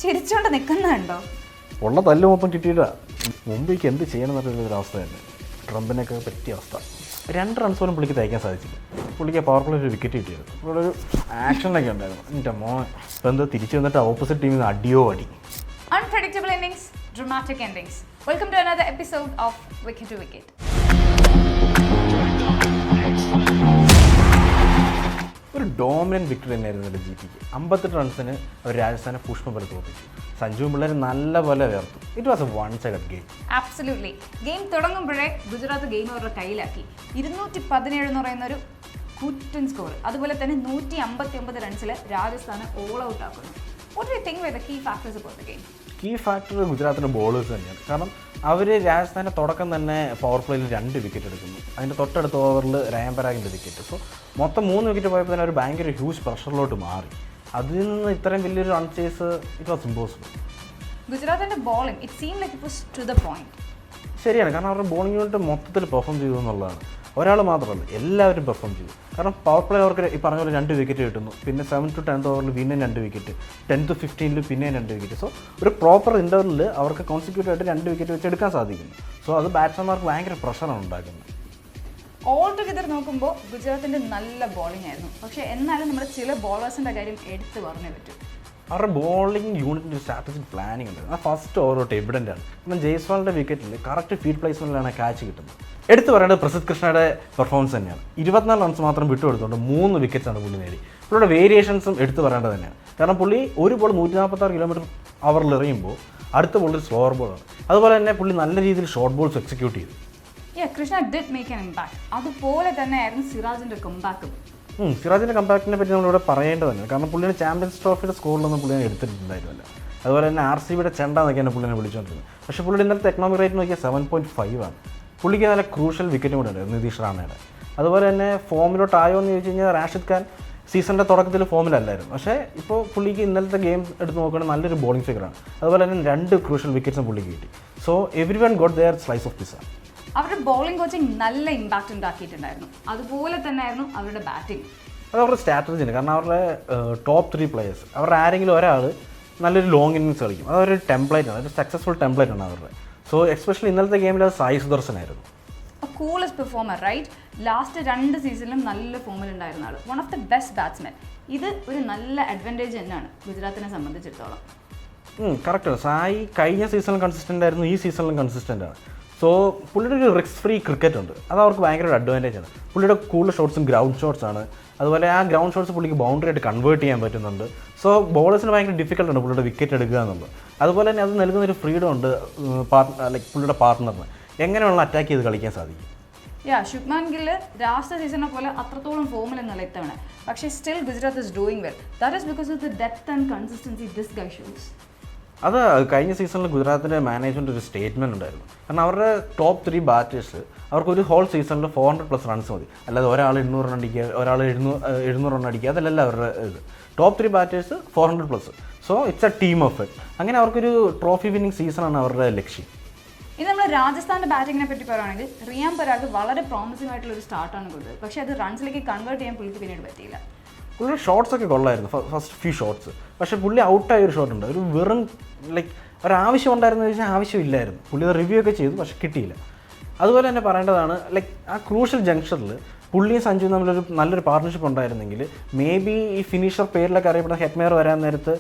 ചിരിച്ചോണ്ട് നിൽക്കുന്നുണ്ടോ? ഉള്ള തല്ല് മൊത്തം കിട്ടിയില്ല. മുംബൈക്ക് എന്ത് ചെയ്യണം എന്നൊരു അവസ്ഥ തന്നെ. ട്രംപിനൊക്കെ പറ്റിയ അവസ്ഥ. 2 റൺസ് പോലും പുള്ളിക്ക് തയ്ക്കാൻ സാധിച്ചില്ല. പുള്ളിക്ക് പവർ പ്ലേയിൽ ഒരു വിക്കറ്റ് കിട്ടിയത്. പുള്ളിയുടെ ഒരു ആക്ഷനൊക്കെ ഉണ്ടായിരുന്നു. എൻ്റെ മോൻ ഇപ്പം എന്തോ തിരിച്ചു വന്നിട്ട് ഓപ്പോസിറ്റ് ടീമിൽ നിന്ന് അടിയോ അടി. Unpredictable innings, dramatic endings. Welcome to another episode of Wicket to Wicket. ഒരു ഡോമിനൻറ്റ് വിക്ടറി തന്നെയായിരുന്നു GTക്ക്. 58 റൺസിന് അവർ രാജസ്ഥാനെ പുഷ്പം പോലെ തോൽപ്പിച്ചു. സഞ്ജു പിള്ളേർ നല്ല പോലെ വേർത്തു. It was a one side game. Absolutely. Game തുടങ്ങുമ്പോഴേ ഗുജറാത്ത് ഗെയിം അവരുടെ കയ്യിലാക്കി. 217 എന്ന് പറയുന്ന ഒരു കൂറ്റൻ സ്കോർ. അതുപോലെ തന്നെ 159 റൺസിൽ രാജസ്ഥാനെ ഓൾ ഔട്ട് ആക്കുന്നു. What do you think were the key factors about the game? Key factor ഗുജറാത്തിൻ്റെ ബോളേഴ്സ് തന്നെയാണ്. കാരണം അവർ രാജസ്ഥാൻ്റെ തുടക്കം തന്നെ പവർ പ്ലേയിൽ 2 വിക്കറ്റ് എടുക്കുന്നു. അതിൻ്റെ തൊട്ടടുത്ത ഓവറിൽ റയാൻ പരാഗിൻ്റെ വിക്കറ്റ്. സോ മൊത്തം 3 വിക്കറ്റ് പോയപ്പോൾ തന്നെ ഒരു ഭയങ്കര ഹ്യൂജ് പ്രഷറിലോട്ട് മാറി. അതിൽ നിന്ന് ഇത്രയും വലിയൊരു run chase it was impossible. ഗുജറാത്തിൻ്റെ bowling it seem like it was to the point. ശരിയാണ്. കാരണം അവരുടെ ബോളിംഗ് യൂണിറ്റ് മൊത്തത്തിൽ പെർഫോം ചെയ്തു എന്നുള്ളതാണ്. ഒരാൾ മാത്രമല്ല, എല്ലാവരും പെർഫോം ചെയ്തു. കാരണം പവർ പ്ലേ അവർക്ക് ഈ പറഞ്ഞ പോലെ 2 വിക്കറ്റ് കിട്ടുന്നു. പിന്നെ 7 to 10th ഓവറിൽ പിന്നെ 2 വിക്കറ്റ്, 10 to 15 പിന്നെ 2 വിക്കറ്റ്. സോ ഒരു പ്രോപ്പർ ഇൻ്റർവെല്ലിൽ അവർക്ക് കോൺസിക്യൂട്ടീവ് ആയിട്ട് 2 വിക്കറ്റ് വെച്ച് എടുക്കാൻ സാധിക്കുന്നു. സോ അത് ബാറ്റ്സ്മാർക്ക് ഭയങ്കര പ്രഷറാണ് ഉണ്ടാക്കുന്നത്. ഓൾ ടുഗെദർ നോക്കുമ്പോൾ ഗുജറാത്തിൻ്റെ നല്ല ബോളിംഗ് ആയിരുന്നു. പക്ഷേ എന്നാലും നമ്മുടെ ചില ബോളേഴ്സിൻ്റെ കാര്യം എടുത്ത് പറഞ്ഞേ പറ്റും. അവരുടെ ബോളിംഗ് യൂണിറ്റിൻ്റെ ഒരു സ്ട്രാറ്റജിക് പ്ലാനിങ് ഉണ്ട്. ആ ഫസ്റ്റ് ഓവർ തൊട്ട് എവിഡൻ്റ് ആണ്. കാരണം ജയ്സ്വാളിൻ്റെ വിക്കറ്റിൽ കറക്റ്റ് ഫീൽഡ് പ്ലേസ്മെൻറ്റിലാണ് ക്യാച്ച് കിട്ടുന്നത്. എടുത്തു പറയേണ്ടത് പ്രസിദ്ധ് കൃഷ്ണയുടെ പെർഫോമൻസ് തന്നെയാണ്. 24 റൺസ് മാത്രം വിട്ടുകൊടുത്തുകൊണ്ട് 3 വിക്കറ്റ്സാണ് പുള്ളി നേടി. പുള്ളിയുടെ വേരിയേഷൻസും എടുത്തു പറയേണ്ടത് തന്നെയാണ്. കാരണം പുള്ളി ഒരു ബോൾ 146 കിലോമീറ്റർ അവറിൽ എറിയുമ്പോൾ അടുത്ത ബോൾ ഒരു സ്ലോവർ ബോളാണ്. അതുപോലെ തന്നെ പുള്ളി നല്ല രീതിയിൽ ഷോർട്ട് ബോൾസ് എക്സിക്യൂട്ട് ചെയ്തു. Krishna did make an impact. അതുപോലെ തന്നെയായിരുന്നു സിറാജിൻ്റെ കംബാക്കും. സിറാജിൻ്റെ കമ്പാക്റ്റിനെ പറ്റി നമ്മളിവിടെ പറയേണ്ടത് തന്നെ. കാരണം പുള്ളിയുടെ ചാമ്പ്യൻസ് ട്രോഫിയുടെ സ്കോറിലൊന്നും പുള്ളിനെ എടുത്തിട്ടുണ്ടായിരുന്നില്ല. അതുപോലെ തന്നെ RCBയുടെ ചെണ്ട എന്നൊക്കെയാണ് പുള്ളിനെ വിളിച്ചുകൊണ്ടിരുന്നത്. പക്ഷേ പുള്ളിയുടെ ഇന്നലത്തെ എക്കണോമിക് റേറ്റ് നോക്കിയാൽ 7.5 ആണ്. പുള്ളിക്ക് നല്ല ക്രൂഷ്യൽ വിക്കറ്റും കൂടെ ഉണ്ടായിരുന്നു നിതീഷ് റാണയുടെ. അതുപോലെ തന്നെ ഫോമിലോട്ടായോ എന്ന് ചോദിച്ചു കഴിഞ്ഞാൽ റാഷിദ് ഖാൻ സീസണിൻ്റെ തുടക്കത്തിൽ ഫോമിലല്ലായിരുന്നു. പക്ഷേ ഇപ്പോൾ പുള്ളിക്ക് ഇന്നലത്തെ ഗെയിം എടുത്ത് നോക്കുകയാണെങ്കിൽ നല്ലൊരു ബോളിംഗ് ഫിഗറാണ്. അതുപോലെ തന്നെ 2 ക്രൂഷ്യൽ വിക്കറ്റ്സും പുള്ളിക്ക് കിട്ടി. So everyone got their slice of pizza. അവരുടെ ബോളിംഗ് കോച്ചിങ് നല്ല ഇമ്പാക്റ്റ് ഉണ്ടാക്കിയിട്ടുണ്ടായിരുന്നു. അതുപോലെ തന്നെയായിരുന്നു അവരുടെ ബാറ്റിംഗ്. അത് അവരുടെ സ്ട്രാറ്റജിയാണ്. കാരണം അവരുടെ ടോപ്പ് 3 പ്ലേയേഴ്സ് അവരുടെ ആരെങ്കിലും ഒരാൾ നല്ലൊരു ലോങ് ഇന്നിങ്സ് കളിക്കും. അതൊരു ടെംപ്ലേറ്റാണ്, ഒരു സക്സസ്ഫുൾ ടെംപ്ലേറ്റാണ് അവരുടെ. സോ എക്സ്പെഷ്യലി ഇന്നലത്തെ ഗെയിമിൽ അത് സായി സുദർശൻ ആയിരുന്നു. Coolest performer right. ലാസ്റ്റ് 2 സീസണിലും നല്ല ഫോമിലുണ്ടായിരുന്ന ആൾ, one of the best batsman. ഇത് ഒരു നല്ല അഡ്വാൻറ്റേജ് തന്നെയാണ് ഗുജറാത്തിനെ സംബന്ധിച്ചിടത്തോളം. കറക്റ്റാണ്. സായി കഴിഞ്ഞ സീസണിലും കൺസിസ്റ്റൻ്റ് ആയിരുന്നു, ഈ സീസണിലും കൺസിസ്റ്റൻ്റ് ആണ്. സോ പുള്ളിയുടെ ഒരു റിസ്ക് ഫ്രീ ക്രിക്കറ്റ് ഉണ്ട്. അത് അവർക്ക് ഭയങ്കര ഒരു അഡ്വാൻറ്റേജ് ആണ്. പുള്ളിയുടെ കൂടുതൽ ഷോട്ട്സും ഗ്രൗണ്ട് ഷോട്ട്സ് ആണ്. അതുപോലെ ആ ഗ്രൗണ്ട് ഷോട്ട്സ് പുള്ളിക്ക് ബൗണ്ടറി ആയിട്ട് കൺവേർട്ട് ചെയ്യാൻ പറ്റുന്നുണ്ട്. സോ ബോളേഴ്സിന് ഭയങ്കര ഡിഫിക്കൽട്ടാണ് പുള്ളിയുടെ വിക്കറ്റ് എടുക്കുക എന്നുള്ളത്. അതുപോലെ തന്നെ അത് നൽകുന്നൊരു ഫ്രീഡം ഉണ്ട് ലൈക്ക് പുള്ളിയുടെ പാർട്ട്ണറിന് എങ്ങനെയുള്ള അറ്റാക്ക് ചെയ്ത് കളിക്കാൻ സാധിക്കും. ശുഭ്മാൻ ഗില്ല് ലാസ്റ്റ് സീസണെ പോലെ അത്രത്തോളം ഫോമിലൊന്നുമല്ല ഇത്തവണ. പക്ഷേ still Gujarat is doing well. That is because of the depth and consistency this guy shows. അത് കഴിഞ്ഞ സീസണിൽ ഗുജറാത്തിൻ്റെ മാനേജ്മെൻറ്റ് ഒരു സ്റ്റേറ്റ്മെൻറ്റ് ഉണ്ടായിരുന്നു. കാരണം അവരുടെ ടോപ്പ് 3 ബാറ്റേഴ്സ് അവർക്കൊരു ഹോൾ സീസണിൽ 400+ റൺസ് മതി. അല്ലാതെ ഒരാൾ 800 റൺ അടിക്കുക, ഒരാൾ 700 റൺ അടിക്കുക, അതല്ല അവരുടെ ഇത്. Top 3 batters 400+. So it's A team effort. അങ്ങനെ അവർക്കൊരു ട്രോഫി വിന്നിങ് സീസണാണ് അവരുടെ ലക്ഷ്യം. ഇനി നമ്മൾ രാജസ്ഥാൻ്റെ ബാറ്റിങ്ങിനെ പറ്റി പറയുകയാണെങ്കിൽ റിയാൻ പരാഗ് വളരെ പ്രോമിസിംഗ് ആയിട്ടുള്ള ഒരു സ്റ്റാർട്ടാണ് കൊടുത്തത്. പക്ഷേ അത് റൺസിലേക്ക് കൺവേർട്ട് ചെയ്യാൻ പുള്ളിക്ക് പിന്നീട് പറ്റിയില്ല. പുള്ളിയുടെ ഷോട്ട്സ് ഒക്കെ കൊള്ളായിരുന്നു ഫസ്റ്റ് ഫ്യൂ ഷോട്ട്സ്. പക്ഷേ പുള്ളി ഔട്ടായ ഒരു ഷോട്ട് ഉണ്ട്. ഒരു വെറും ലൈക്ക് ഒരാവശ്യം ഉണ്ടായിരുന്നു ചോദിച്ചാൽ ആവശ്യമില്ലായിരുന്നു. പുള്ളി അത് റിവ്യൂ ഒക്കെ ചെയ്തു, പക്ഷേ കിട്ടിയില്ല. അതുപോലെ തന്നെ പറയേണ്ടതാണ് ലൈക്ക് ആ ക്രൂഷ്യൽ ജംഗ്ഷനിൽ പുള്ളിയും സഞ്ജുവും തമ്മിലൊരു നല്ലൊരു പാർട്ട്ണർഷിപ്പ് ഉണ്ടായിരുന്നെങ്കിൽ മേ ബി ഈ ഫിനിഷർ പേരിലൊക്കെ അറിയപ്പെടുന്ന ഹെറ്റ്മെയർ വരാൻ നേരത്ത്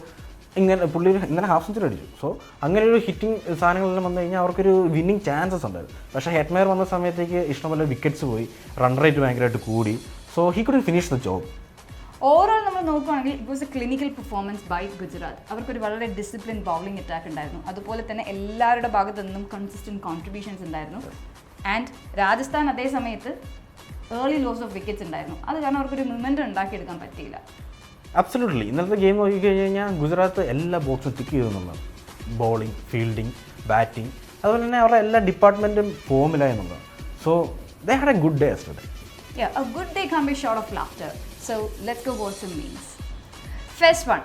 പുള്ളി ഇന്നലെ ഹാഫ് സെഞ്ചുറി അടിച്ചു. സോ അങ്ങനെ ഒരു ഹിറ്റിംഗ് സാധനങ്ങളെല്ലാം വന്നു കഴിഞ്ഞാൽ അവർക്കൊരു വിന്നിങ് ചാൻസസ് ഉണ്ടായിരുന്നു. പക്ഷേ ഹെറ്റ്മെയർ വന്ന സമയത്തേക്ക് ഇഷ്ടംപോലെ വിക്കറ്റ്സ് പോയി, റൺ റേറ്റ് ഭയങ്കരമായിട്ട് കൂടി. So he could finish the job. Overall നമ്മൾ നോക്കുകയാണെങ്കിൽ it was a clinical performance by Gujarat. അവർക്കൊരു വളരെ ഡിസിപ്ലിൻ ബൗളിംഗ് അറ്റാക്ക് ഉണ്ടായിരുന്നു. അതുപോലെ തന്നെ എല്ലാവരുടെ ഭാഗത്തു നിന്നും കൺസിസ്റ്റൻറ്റ് കോൺട്രിബ്യൂഷൻസ് ഉണ്ടായിരുന്നു. ആൻഡ് രാജസ്ഥാൻ അതേ സമയത്ത് ഏർലി ലോസ് ഓഫ് വിക്കറ്റ്സ് ഉണ്ടായിരുന്നു. അത് കാരണം അവർക്കൊരു മൊമെൻറ്റം ഉണ്ടാക്കിയെടുക്കാൻ പറ്റിയില്ല. അബ്സല്യൂട്ട്ലി. ഇന്നലത്തെ ഗെയിം നോക്കിക്കഴിഞ്ഞ് കഴിഞ്ഞാൽ ഗുജറാത്ത് എല്ലാ ബോക്സും ടിക്ക് ചെയ്തെന്നുള്ളതാണ്. ബോളിംഗ്, ഫീൽഡിംഗ്, ബാറ്റിംഗ്, അതുപോലെ തന്നെ അവരുടെ എല്ലാ ഡിപ്പാർട്ട്മെൻറ്റും ഫോമിലായെന്നുള്ളതാണ്. So they had a good day yesterday. A good day can be short of laughter. So let's go watch some memes. First one.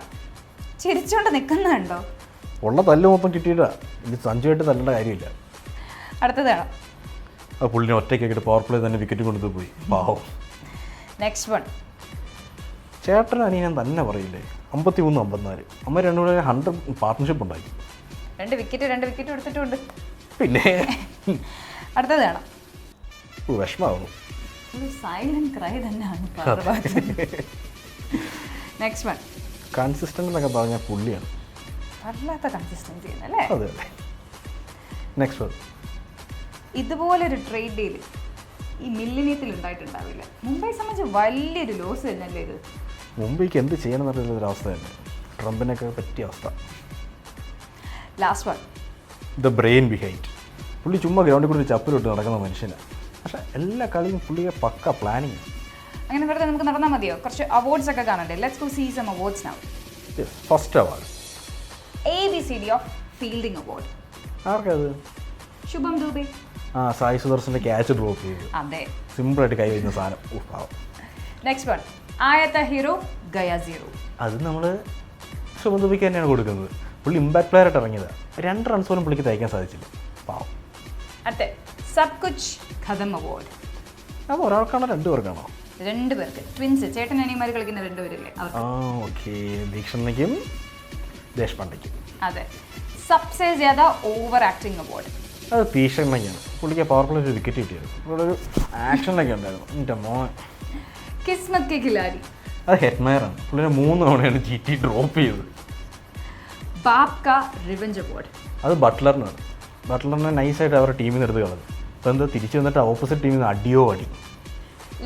ചിരിച്ചോണ്ട് നിൽക്കുന്നുണ്ടോ? ഉള്ള തല്ല് മൊത്തം കിട്ടിയില്ല. ഇനി സഞ്ജുവായിട്ട് തല്ലേണ്ട കാര്യമില്ല. അടുത്തതാണ്. ആ പുള്ളിനെ ഒറ്റയ്ക്കായിട്ട് പവർ പ്ലേ തന്നെ വിക്കറ്റ് കൊണ്ടു പോയി. പാവം. Next one. ചേട്ടൻ അനിയൻ തന്നെ പറയില്ലേ. 53-54. അമ്മ രണ്ടും കൂടെ 100 പാർട്ട്ണർഷിപ്പ് ഉണ്ടാക്കി. 2 വിക്കറ്റ് എടുത്തിട്ടുണ്ട്. പിന്നെ അടുത്തത് വേണം. വിഷമാവുന്നു. ഒരു സൈലന്റ് ക്രൈ തന്നെയാണ്. Next one. കൺസിസ്റ്റൻ്റ് എന്നൊക്കെ പറഞ്ഞാൽ പുള്ളിയാണ്. വല്ലാത്ത കൺസിസ്റ്റൻസി അല്ലേ? അതെ. Next one. ഇതുപോലൊരു ട്രേഡ് ഡീൽ ഈ മില്ലിനിയത്തിൽ ഉണ്ടായിട്ടുണ്ടാവില്ല. മുംബൈ സംബന്ധിച്ച് വലിയൊരു ലോസ് തന്നെയല്ലേ ഇത്. മുംബൈക്ക് എന്ത് ചെയ്യണം എന്നുള്ളൊരു അവസ്ഥ തന്നെ. ട്രംപിനൊക്കെ പറ്റിയ അവസ്ഥ. Last one. The brain behind. പുള്ളി ചുമ്മാ ഗ്രൗണ്ടിൽ കൂടി ചപ്പിലിട്ട് നടക്കുന്ന മനുഷ്യനാണ്. പക്ഷേ എല്ലാ കളിയും പുള്ളിയെ പക്ക പ്ലാനിങ്. അങ്ങനെ വെറുതെ നമുക്ക് നടന്നാൽ മതിയോ? കുറച്ച് അവാർഡ്സ് ഒക്കെ കാണണ്ടേ? Let's go see some awards now. First award ABCD of fielding award. ആർക്കത്? ശുഭം ദുബെ. സായി സുദർശൻ്റെ ക്യാച്ച് ഡ്രോപ്പ് ചെയ്തു. അതെ, സിമ്പിളായിട്ട് കൈ വരുന്ന സാധനം. പാവം. Next one. ആയത്ത ഹീറോ ഗയ സീറോ. അത് നമ്മൾ ശുഭം ദുബിക്ക് തന്നെയാണ് കൊടുക്കുന്നത്. പുള്ളി ഇമ്പാക്ട് പ്ലെയർ ആയിട്ട് ഇറങ്ങിയതാണ്. 2 റൺസ് പോലും പുള്ളിക്ക് തയ്ക്കാൻ സാധിച്ചില്ല. പാവം. അടുത്ത സബ് കുച്ച് ഖദം അവാർഡ്. അത് ഒരാൾക്കാണോ 2 പേർക്കാണോ? 2 പേർക്ക്. ട്വിൻസ്, ചേട്ടൻ അനിയന്മാർ കളിക്കുന്ന 2 പേരില്ലേ? ഓക്കെ. ദീക്ഷണയ്ക്കും ദേശ്പാണ്ഡയ്ക്കും. അതെ. Sabse ജ്യാദ over acting award. അത് തീക്ഷണയ്ക്കാണ്. പുള്ളിക്ക് പവർ പ്ലേ ഒരു വിക്കറ്റ് കിട്ടിയത്. ഇവിടെ ഒരു ആക്ഷനൊക്കെ ഉണ്ടായിരുന്നു. എൻ്റെ മോൻ. കിസ്മത്ത് കെ ഖിലാരി. അത് ഹെഡ്മയറാണ്. പുള്ളിനെ 3 തവണയാണ് GT ഡ്രോപ്പ് ചെയ്തത്. ബാപ് കാ റിവെഞ്ച് അവാർഡ്. അത് ബട്ട്ലറിനാണ്. ബട്ട്ലറിനെ നൈസായിട്ട് അവരുടെ ടീമിൽ നിന്ന് എടുത്ത് കളഞ്ഞു. അപ്പോൾ എന്താ തിരിച്ചു വന്നിട്ട് ഓപ്പോസിറ്റ് ടീമിൽ നിന്ന് അടി.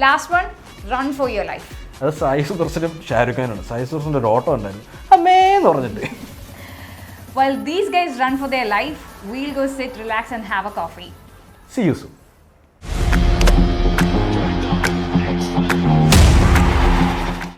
Last one. Run for your life. അത് സായി സുദർശനും ഷാരൂഖ് ഖാനാണ്. സായി സുദർശൻ്റെ ഒരു ഓട്ടം ഉണ്ടായിരുന്നു, അമ്മേന്ന് പറഞ്ഞിട്ട്. While these guys run for their life, we'll go sit, relax and have a coffee. See you soon.